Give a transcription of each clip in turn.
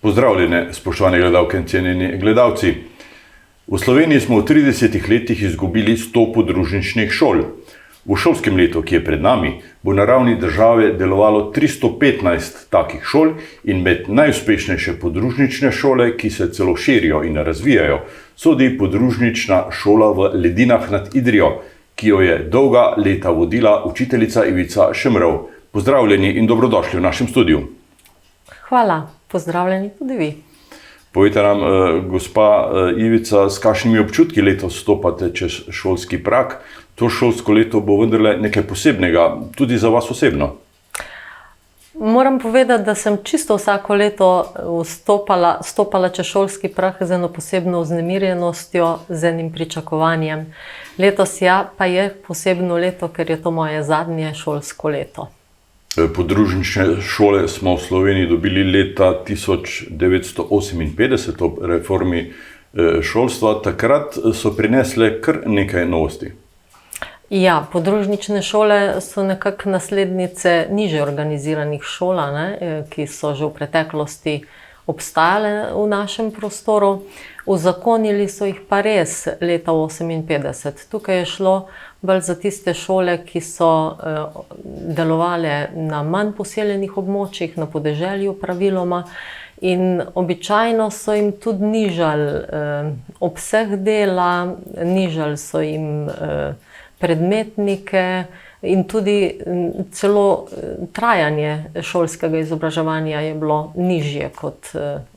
Pozdravljene, spoštovane gledalke in cenjeni gledalci. V Sloveniji smo v 30 letih izgubili 100 podružničnih šol. V šolskem letu, ki je pred nami, bo na ravni države delovalo 315 takih šol in med najuspešnejše podružnične šole, ki se celo širijo in razvijajo, sodi podružnična šola v Ledinah nad Idrijo, ki jo je dolga leta vodila učiteljica Ivica Šemrov. Pozdravljeni in dobrodošli v našem studiu. Hvala, pozdravljeni tudi vi. Povejte nam, gospa Ivica, s kakšnimi občutki letos stopate čez šolski prag? To šolsko leto bo vendarle nekaj posebnega, tudi za vas osebno. Moram povedati, da sem čisto vsako leto stopala čez šolski prag z eno posebno vznemirjenostjo, z enim pričakovanjem. Letos pa je posebno leto, ker je to moje zadnje šolsko leto. Podružnične šole smo v Sloveniji dobili leta 1958 ob reformi šolstva. Takrat so prinesle kar nekaj novosti. Ja, podružnične šole so nekako naslednice niže organiziranih šol, ki so že v preteklosti obstajale v našem prostoru. Uzakonili so jih pa res leta 1958. Tukaj je šlo bolj za tiste šole, ki so delovale na manj poseljenih območjih, na podeželju praviloma, in običajno so jim tudi nižali obseg dela, nižali so jim predmetnike in tudi celo trajanje šolskega izobraževanja je bilo nižje kot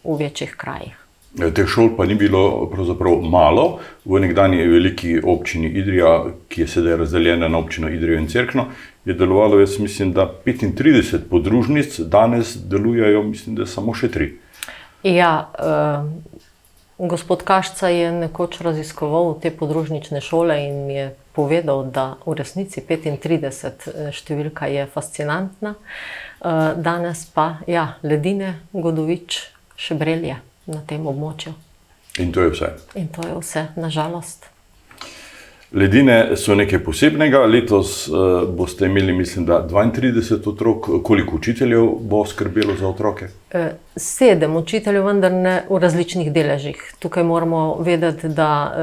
v večjih krajih. Teh šol pa ni bilo pravzaprav malo. V nekdanji veliki občini Idrija, ki je sedaj razdeljena na občino Idrijo in Cerkno, je delovalo, jaz mislim, da 35 podružnic, danes delujejo, mislim, da samo še 3. Ja, gospod Kašca je nekoč raziskoval te podružnične šole in mi je povedal, da v resnici 35 številka je fascinantna. Danes pa, Ledine, Godovič, Šebrelje na tem območju. In to je vse. In to je vse, na žalost. Ledine so nekaj posebnega. Letos boste imeli, mislim, da 32 otrok. Koliko učiteljev bo skrbelo za otroke? 7 učiteljev, vendar ne v različnih deležih. Tukaj moramo vedeti, da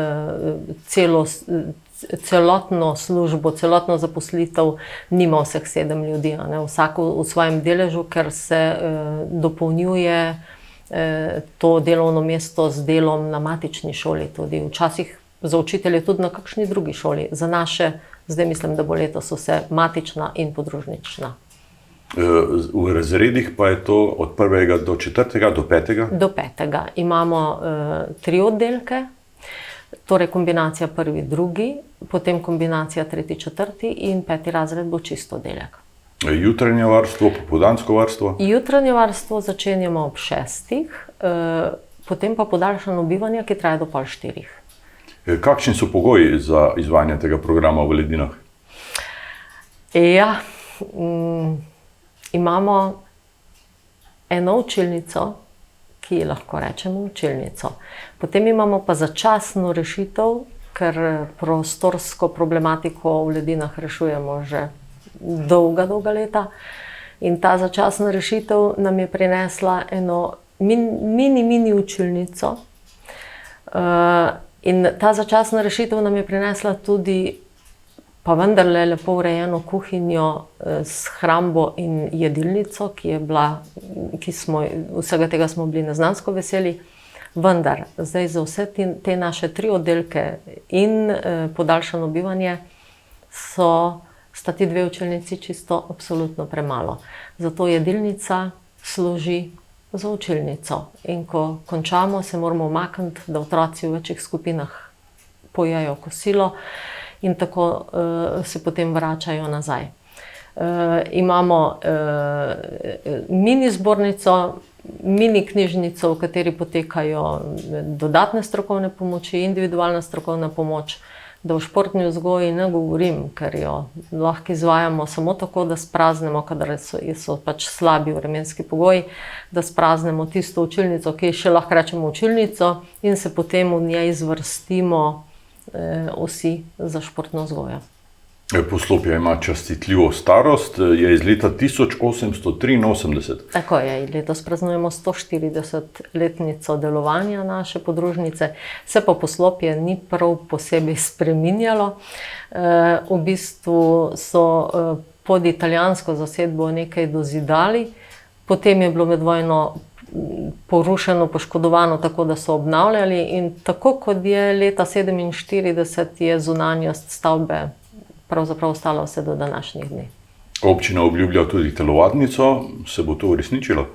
celotno službo, celotno zaposlitev nima vseh 7 ljudi. Vsak v svojem deležu, ker se dopolnjuje to delovno mesto z delom na matični šoli, tudi včasih za učitelje tudi na kakšni drugi šoli. Za naše, zdaj mislim, da bo letos vse matična in podružnična. V razredih pa je to od 1. do 4. do 5. Do 5. Imamo 3 oddelke, torej kombinacija 1., 2., potem kombinacija 3., 4. in 5. razred bo čisto oddelek. Jutranje varstvo, popoldansko varstvo? Jutranje varstvo začenjamo ob 6, potem pa podaljšano bivanje, ki traja do 3:30. Kakšni so pogoji za izvajanje tega programa v Ledinah? Ja, imamo eno učilnico, ki lahko rečemo učilnico. Potem imamo pa začasno rešitev, ker prostorsko problematiko v Ledinah rešujemo že dolga leta. In ta začasna rešitev nam je prinesla eno mini učilnico. In ta začasna rešitev nam je prinesla tudi pa vendarle lepo urejeno kuhinjo s hrambo in jedilnico, vsega tega smo bili neznansko veseli. Vendar, zdaj za vse te naše 3 oddelke in podaljšano bivanje sta ti 2 učilnici čisto absolutno premalo. Zato jedilnica služi za učilnico. In ko končamo, se moramo umakniti, da otroci v večjih skupinah pojejo kosilo in tako se potem vračajo nazaj. Imamo mini zbornico, mini knjižnico, v kateri potekajo dodatne strokovne pomoči, individualna strokovna pomoč. Da v športni vzgoji ne govorim, ker jo lahko izvajamo samo tako, da spraznemo, kadar so pač slabi vremenski pogoji, da spraznemo tisto učilnico, ki še lahko rečemo učilnico, in se potem v njej zvrstimo vsi za športno vzgojo. Poslopje ima častitljivo starost, je iz leta 1883. Tako je, letos praznujemo 140-letnico delovanja naše podružnice, se pa poslopje ni prav posebej spreminjalo. V bistvu so pod italijansko zasedbo nekaj dozidali, potem je bilo med vojno porušeno, poškodovano, tako da so obnavljali, in tako kot je leta 1947 je zunanjost stavbe pravzaprav ostala vse do današnjih dni. Občina obljublja tudi telovadnico, se bo to uresničilo?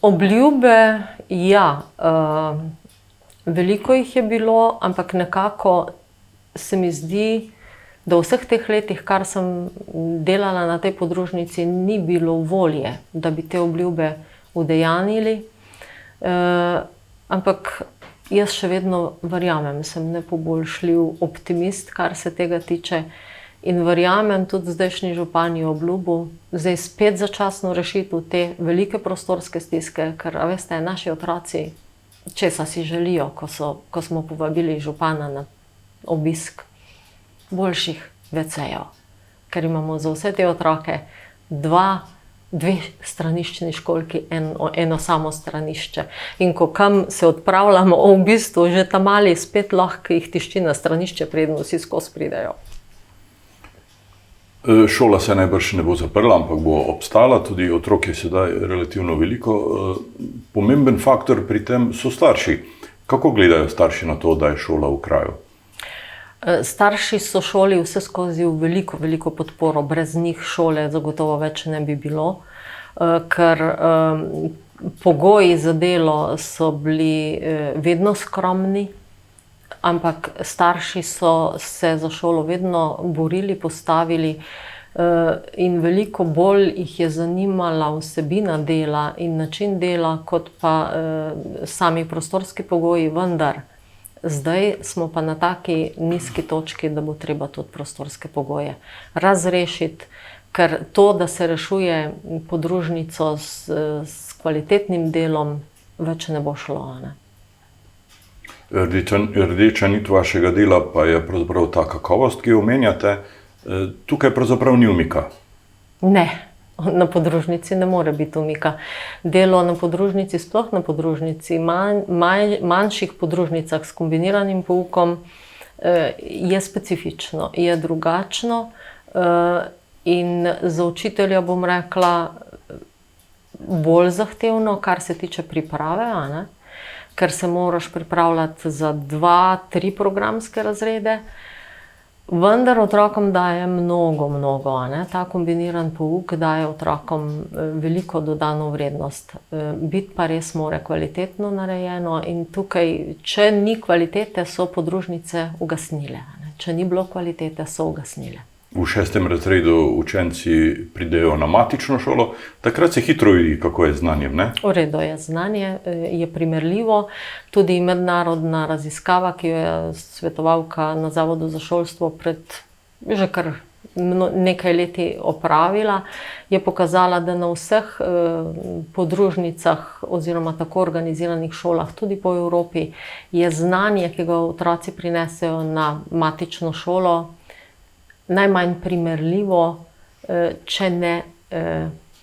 Obljube, ja. Veliko jih je bilo, ampak nekako se mi zdi, da v vseh teh letih, kar sem delala na tej podružnici, ni bilo volje, da bi te obljube udejanjili. Ampak jaz še vedno verjamem, sem nepoboljšljiv optimist, kar se tega tiče, in verjamem tudi zdajšnji župan je obljubil zdaj spet začasno rešitev te velike prostorske stiske, ker veste, naši otroci česa si želijo, ko smo povabili župana na obisk, boljših WC-jev, ker imamo za vse te otroke dve straniščni školjki, eno samo stranišče. In ko kam se odpravljamo, v bistvu že ta mali spet lahko jih tišči na stranišče, preden vsi skozi pridejo. Šola se najbrž ne bo zaprla, ampak bo obstala, tudi otrok je sedaj relativno veliko. Pomemben faktor pri tem so starši. Kako gledajo starši na to, da je šola v kraju? Starši so šoli vse skozi veliko, veliko podporo. Brez njih šole zagotovo več ne bi bilo, ker pogoji za delo so bili vedno skromni, ampak starši so se za šolo vedno borili, postavili, in veliko bolj jih je zanimala vsebina dela in način dela, kot pa sami prostorski pogoji, vendar zdaj smo pa na taki nizki točki, da bo treba tudi prostorske pogoje razrešiti, ker to, da se rešuje podružnico s kvalitetnim delom, več ne bo šlo. Ne? Rdeča nit vašega dela pa je pravzaprav ta kakovost, ki jo omenjate. Tukaj pravzaprav ni umika. Ne. Na podružnici ne more biti umika. Delo na podružnici, sploh na podružnici, manjših podružnicah s kombiniranim poukom, je specifično, je drugačno, in za učitelja, bom rekla, bolj zahtevno, kar se tiče priprave, ne? Ker se moraš pripravljati za 2-3 programske razrede. Vendar otrokom daje mnogo, ne? Ta kombiniran pouk daje otrokom veliko dodano vrednost. Biti pa res mora kvalitetno narejeno, in tukaj, če ni kvalitete, so podružnice ugasnile. Ne? Če ni bilo kvalitete, so ugasnile. V 6. razredu učenci pridejo na matično šolo, takrat se hitro vidi, kako je z znanjem, ne? V redu je, znanje je primerljivo. Tudi mednarodna raziskava, ki jo je svetovalka na Zavodu za šolstvo pred že kar nekaj leti opravila, je pokazala, da na vseh podružnicah oziroma tako organiziranih šolah, tudi po Evropi, je znanje, ki ga otroci prinesejo na matično šolo, najmanj primerljivo, če ne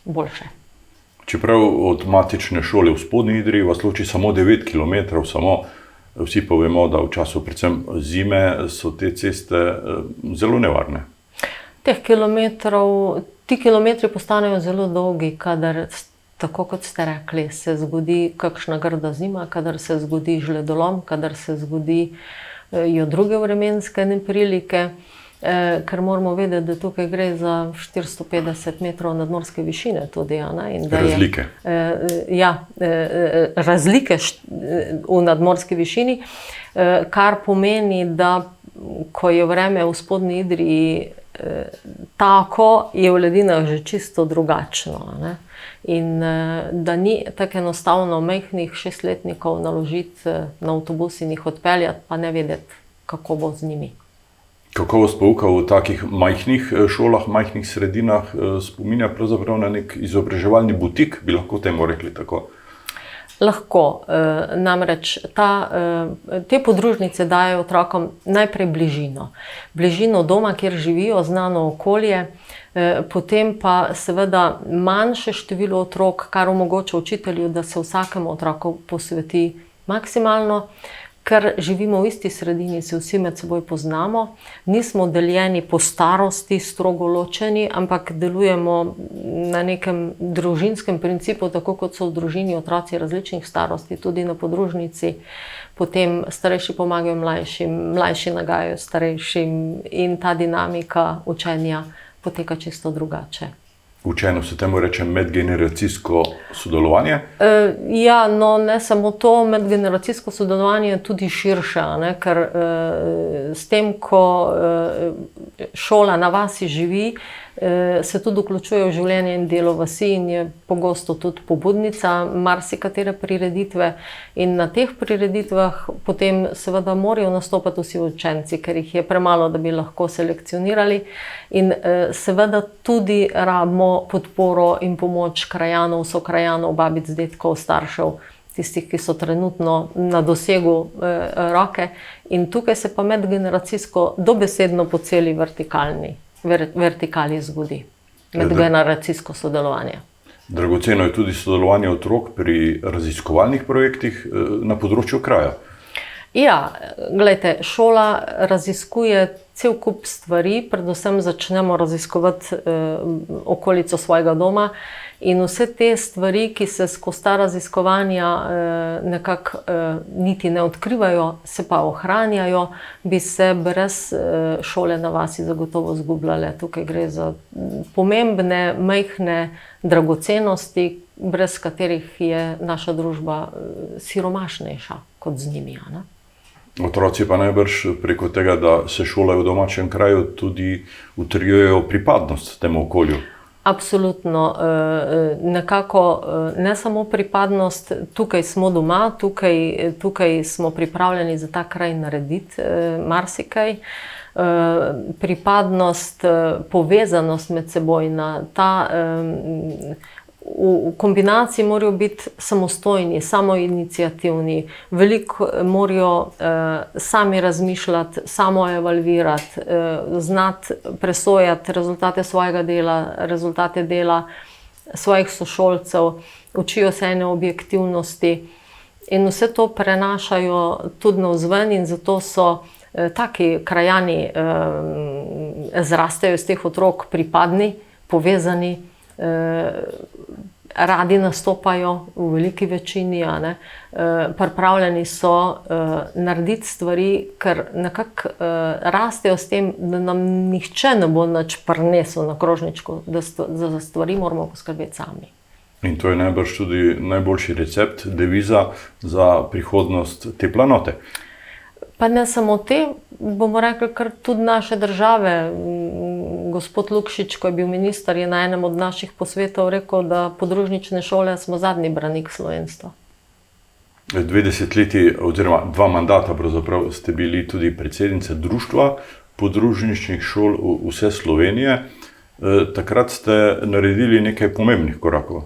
boljše. Čeprav od matične šole v Spodnji Idriji vas loči samo 9 km, vsi pa vemo, da v času predvsem zime so te ceste zelo nevarne. Ti kilometri postanejo zelo dolgi, kadar, tako kot ste rekli, se zgodi kakšna grda zima, kadar se zgodi žledolom, kadar se zgodijo druge vremenske neprilike. Ker moramo vedeti, da tukaj gre za 450 metrov nadmorske višine tudi. Razlike. Razlike v nadmorski višini, kar pomeni, da ko je vreme v Spodnji Idriji tako, je v ledinah že čisto drugačno. Ne? In da ni tako enostavno majhnih 6-letnikov naložiti na avtobus in jih odpeljati, pa ne vedeti, kako bo z njimi. Kakovost pouka v takih majhnih šolah, majhnih sredinah spominja pravzaprav na nek izobraževalni butik, bi lahko temu rekli tako? Lahko. Namreč te podružnice dajo otrokom najprej bližino. Bližino doma, kjer živijo, znano okolje, potem pa seveda manjše število otrok, kar omogoča učitelju, da se vsakemu otroku posveti maksimalno. Ker živimo v isti sredini, se vsi med seboj poznamo, nismo deljeni po starosti, strogo ločeni, ampak delujemo na nekem družinskem principu, tako kot so v družini otroci različnih starosti, tudi na podružnici. Potem starejši pomagajo mlajšim, mlajši nagajajo starejšim in ta dinamika učenja poteka čisto drugače. Učenju se temu reče medgeneracijsko sodelovanje? Ja, no ne samo to, medgeneracijsko sodelovanje je tudi širše, ker s tem, ko šola na vasi živi, se tudi vključuje v življenje in delo vasi in je pogosto tudi pobudnica marsikatere prireditve. In na teh prireditvah potem seveda morajo nastopati vsi učenci, ker jih je premalo, da bi lahko selekcionirali. In seveda tudi rabimo podporo in pomoč krajanov, sokrajanov, babic, dedkov, staršev, tistih, ki so trenutno na dosegu roke. In tukaj se pa medgeneracijsko dobesedno po celi vertikali zgodi. Medgeneracijsko sodelovanje. Dragoceno je tudi sodelovanje otrok pri raziskovalnih projektih na področju kraja. Ja, glejte, šola raziskuje cel kup stvari, predvsem začnemo raziskovati okolico svojega doma in vse te stvari, ki se skozi ta raziskovanja nekako niti ne odkrivajo, se pa ohranjajo, bi se brez šole na vasi zagotovo izgubljale. Tukaj gre za pomembne, majhne dragocenosti, brez katerih je naša družba siromašnejša kot z njimi. Otroci pa najbrž preko tega, da se šolajo v domačem kraju, tudi utrjujejo pripadnost temu okolju. Absolutno. Nekako ne samo pripadnost, tukaj smo doma, tukaj smo pripravljeni za ta kraj narediti marsikaj. Pripadnost, povezanost med sebojna, v kombinaciji morajo biti samostojni, samoiniciativni, veliko morajo sami razmišljati, samo evalvirati, znati presojati rezultate svojega dela, rezultate dela svojih sošolcev, učijo se ene objektivnosti in vse to prenašajo tudi navzven in zato so taki krajani zrastejo iz teh otrok pripadni, povezani, radi nastopajo v veliki večini, pripravljeni so narediti stvari, ker nekako rastejo s tem, da nam nihče ne bo nič prinesel na krožničku, da za stvari moramo poskrbeti sami. In to je najbrž tudi najboljši recept, deviza za prihodnost te planote. Pa ne samo te, bomo rekli, kar tudi naše države. Gospod Lukšič, ko je bil minister, je na enem od naših posvetov rekel, da podružnične šole smo zadnji branik slovenstva. 2 desetletji oziroma 2 mandata pravzaprav ste bili tudi predsednica društva podružničnih šol vse Slovenije. Takrat ste naredili nekaj pomembnih korakov.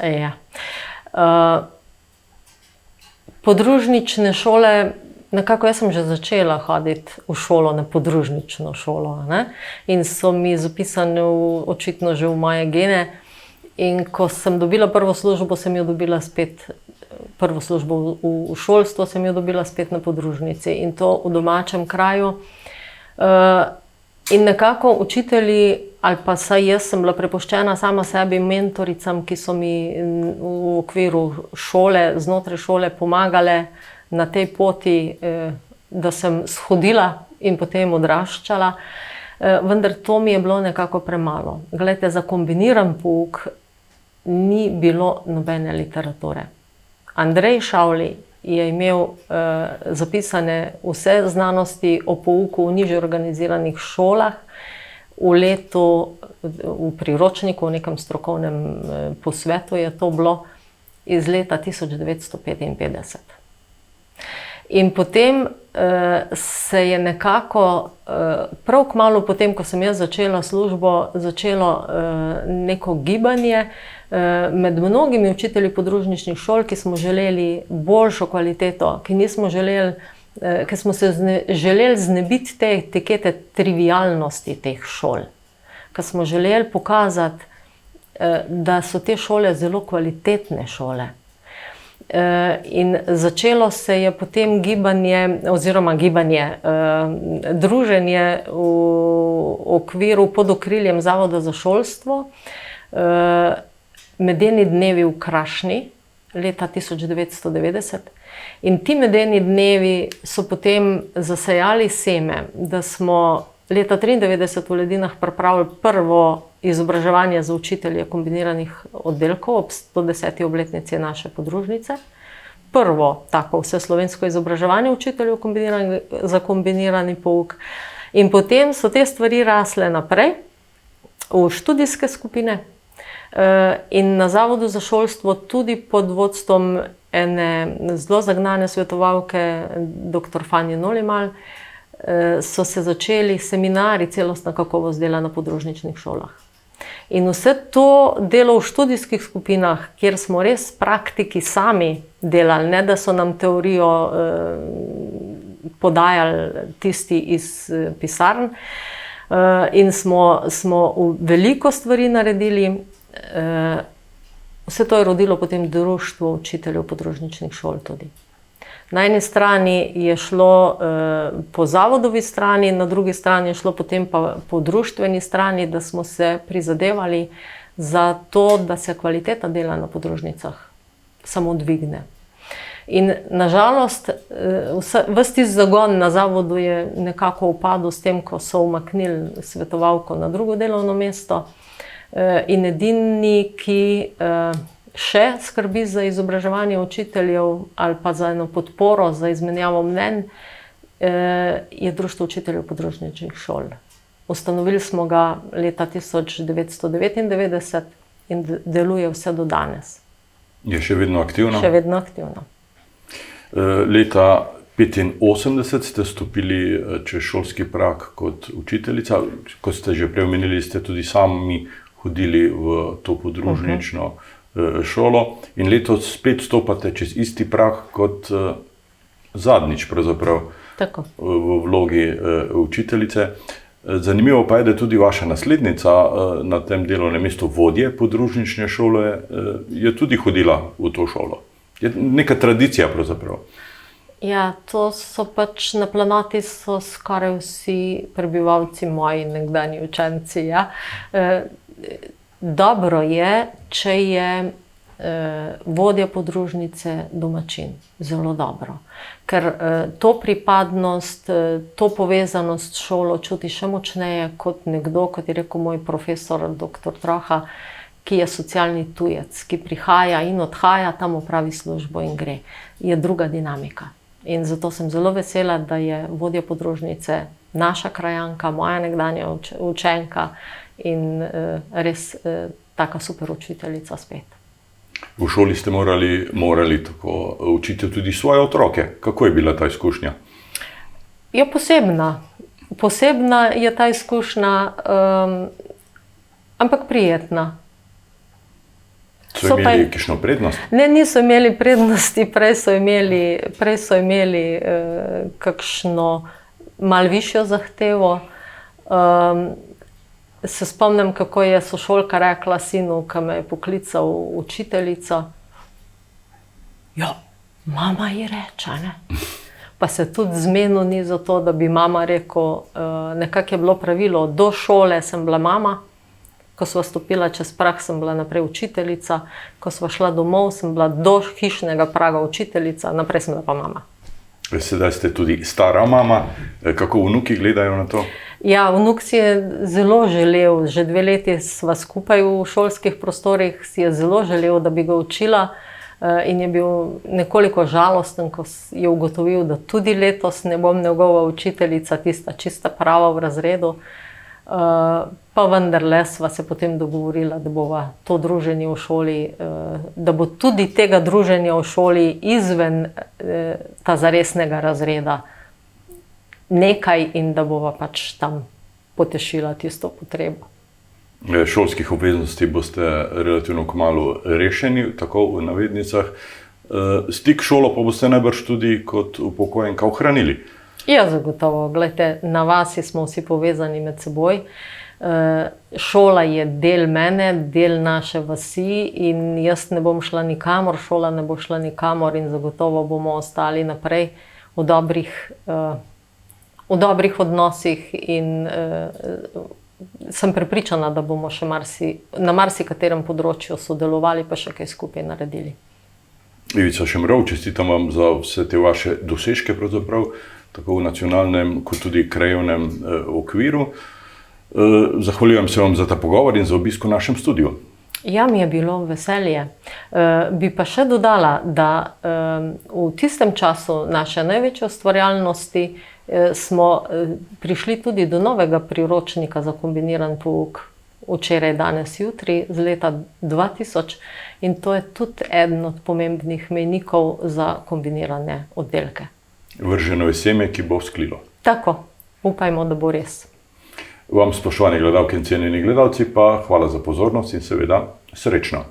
Ja. Podružnične šole, nekako jaz sem že začela hoditi v šolo, na podružnično šolo, in so mi zapisane očitno že v moje gene. In ko sem dobila prvo službo, sem jo dobila spet, prvo službo v šolstvu, sem jo dobila spet na podružnici in to v domačem kraju. In nekako učitelji, ali pa saj jaz sem bila prepuščena sama sebi, mentoricam, ki so mi v okviru šole, znotraj šole pomagale na tej poti, da sem shodila in potem odraščala, vendar to mi je bilo nekako premalo. Glejte, za kombiniran pouk ni bilo nobene literature. Andrej Šavli je imel zapisane vse znanosti o pouku v nižje organiziranih šolah v priročniku, v nekem strokovnem posvetu je to bilo iz leta 1955. In potem se je nekako, prav kmalu potem, ko sem jaz začela službo, začelo neko gibanje, med mnogimi učitelji podružničnih šol, ki smo želeli boljšo kvaliteto, ki smo se želeli znebiti te etikete trivialnosti teh šol, ki smo želeli pokazati, da so te šole zelo kvalitetne šole. In začelo se je potem druženje v okviru pod okriljem Zavoda za šolstvo, medeni dnevi v Krašni leta 1990. In ti medeni dnevi so potem zasejali seme, da smo leta 1993 v Ledinah pripravili prvo izobraževanje za učitelje kombiniranih oddelkov ob 110. obletnici naše podružnice. Prvo tako vseslovensko izobraževanje učiteljev za kombinirani pouk. In potem so te stvari rasle naprej v študijske skupine in na Zavodu za šolstvo tudi pod vodstvom ene zelo zagnane svetovalke, dr. Fanje Nolimal, so se začeli seminari celostna kakovost dela na podružničnih šolah. In vse to delo v študijskih skupinah, kjer smo res praktiki sami delali, ne da so nam teorijo podajali tisti iz pisarn, in smo veliko stvari naredili. Vse to je rodilo potem Društvo učiteljev podružničnih šol tudi. Na eni strani je šlo po zavodovi strani, na drugi strani je šlo potem pa po društveni strani, da smo se prizadevali za to, da se kvaliteta dela na podružnicah samo dvigne. In nažalost, ves tisti zagon na zavodu je nekako upadel s tem, ko so umaknili svetovalko na drugo delovno mesto. In edini, ki še skrbi za izobraževanje učiteljev ali pa za eno podporo, za izmenjavo mnenj, je Društvo učiteljev podružničnih šol. Ustanovili smo ga leta 1999 in deluje vse do danes. Je še vedno aktivno? Še vedno aktivno. Leta 1985 ste stopili čez šolski prag kot učiteljica. Kot ste že prej omenili, ste tudi sami hodili v to podružnično šolo in letos spet stopate čez isti prag kot zadnjič pravzaprav v vlogi učiteljice. Zanimivo pa je, da tudi vaša naslednica na tem delovnem mestu vodje podružnične šole je tudi hodila v to šolo. Je neka tradicija pravzaprav. Ja, to so pač na Planoti so skoraj vsi prebivalci moji nekdanji učenci. Ja. Dobro je, če je vodja podružnice domačin. Zelo dobro. Ker to pripadnost, to povezanost s šolo čuti še močneje kot nekdo, kot je rekel moj profesor dr. Troha, ki je socialni tujec, ki prihaja in odhaja, tam opravi službo in gre. Je druga dinamika. In zato sem zelo vesela, da je vodja podružnice naša krajanka, moja nekdanja učenka in res taka super učiteljica spet. V šoli ste morali tako učiti tudi svoje otroke. Kako je bila ta izkušnja? Je posebna. Posebna je ta izkušnja, ampak prijetna. So imeli kakšno prednost? Ne, niso imeli prednosti, prej so imeli kakšno malo višjo zahtevo. Se spomnim, kako je sošolka rekla sinu, ki me je poklical učiteljica. Ja, mama ji reče, ne. Pa se tudi zmenil ni za to, da bi mama rekel, nekako je bilo pravilo, do šole sem bila mama. Ko sva stopila čez prag, sem bila naprej učiteljica. Ko sva šla domov, sem bila do hišnega praga učiteljica, naprej sem bila pa mama. Sedaj ste tudi stara mama. Kako vnuki gledajo na to? Ja, vnuk si je zelo želel, že 2 leti sva skupaj v šolskih prostorih, si je zelo želel, da bi ga učila in je bil nekoliko žalosten, ko je ugotovil, da tudi letos ne bom njegova učiteljica, tista čista prava v razredu. Pa vendarle sva se potem dogovorila, da bova to druženje v šoli, da bo tudi tega druženja v šoli izven ta zaresnega razreda nekaj in da bova pač tam potešila tisto potrebo. šolskih obveznosti boste relativno kmalu rešeni, tako v navednicah. Stik šolo pa boste najbrž tudi kot upokojenka ohranili. Ja, zagotovo. Glejte, na vasi smo vsi povezani med seboj. Šola je del mene, del naše vasi in jaz ne bom šla nikamor, šola ne bo šla nikamor in zagotovo bomo ostali naprej v dobrih odnosih in sem prepričana, da bomo še na marsikaterem področju sodelovali pa še kaj skupaj naredili. Ivica Šemrov, čestitam vam za vse te vaše dosežke pravzaprav, tako v nacionalnem kot tudi krajevnem okviru. Zahvaljujem se vam za ta pogovor in za obisk v našem studiu. Ja, mi je bilo veselje. Bi pa še dodala, da v tistem času naše največje ustvarjalnosti smo prišli tudi do novega priročnika za kombiniran pouk včeraj, danes, jutri, z leta 2000 in to je tudi eden od pomembnih mejnikov za kombinirane oddelke. Vrženo je seme, ki bo vzklilo. Tako, upajmo, da bo res. Vam, spoštovani gledalke in cenjeni gledalci, pa hvala za pozornost in seveda srečno.